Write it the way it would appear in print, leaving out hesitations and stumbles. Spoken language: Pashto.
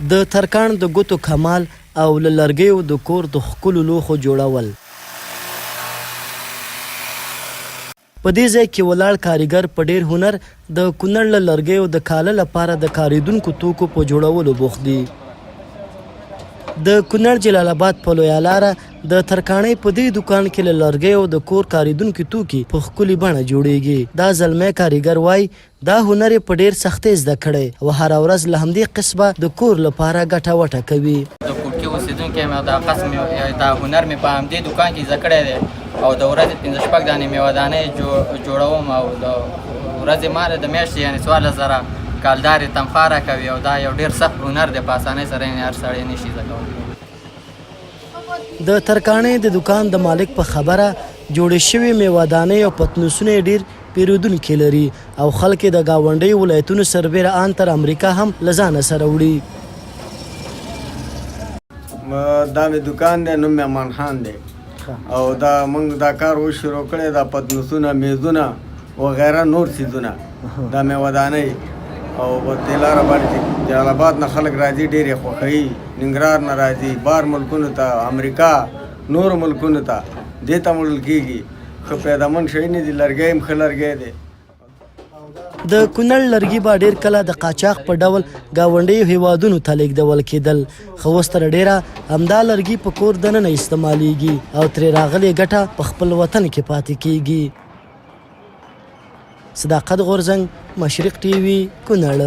د ترکاڼ د ګوتو کمال او له لرګیو د کور د ښکلو لوښو جوړول. په دې ځای کې ولاړ کاریګر په ډیر هنر د کونړ له لرګیو د کاله لپاره د کاریدونکو توکو په جوړولو بوخت دي. د کونړ جلال آباد په لویه لاره د ترکاڼۍ په دې دکان کې له لرګیو د کور کاریدونکي توکي په ښکلي بڼه جوړیږي. دا زلمی کاریګر وایي دا هنر یې په ډیر سختۍ زده کړی او هره ورځ له همدې قصبه د کور لپاره ګټه وټه کوي. د کوټکي اوسېدونکی یم او دا قسم دا هنر مې په همدې دکان کې زده کړی دی او د ورځې 5-6 دانې میوهدانۍ جوړوم او د ورځې ما د میاشتې یعنې 14,000 کالدارې تنخوا راکوي او دا یو ډېر سخت هنر دی. په اسانۍ سره یې هر سړی نشي زده کولی. د ترکاڼۍ د دکان د مالک په خبره جوړې شوې میوهدانۍ او پتنوسونه یې ډېر پیرودونکي لري او خلک یې د ګاونډیو ولایتونو سربیره ان تر امریکا هم له ځانه سره وړي. دا مې دکان دی، نوم مې امان خان دی او دا موږ دا کار وشروع کړی. دا پتنوسونه، میزونه وغیره نور څیزونه، دا میوهدانۍ او په تیلاره باندې جلال آباد نه خلک راځي، ډېر یې خوښوي. ننګرهار نه راځي، بار ملکونو ته، امریکا، نورو ملکونو ته دې ته وړل کېږي. ښه پیدامن شی نه دي، لرګی هم ښه لرګی دی. د کونړ لرګي به ډېر کله د قاچاق په ډول ګاونډیو هیوادونو ته لیږدول کېدل، خو اوس تر ډېره همدا لرګي په کور دننه استعمالیږي او ترې راغلې ګټه په خپل وطن کې پاتې کېږي. صداقت غورځنګ، مشرق ټي وي، کونړ.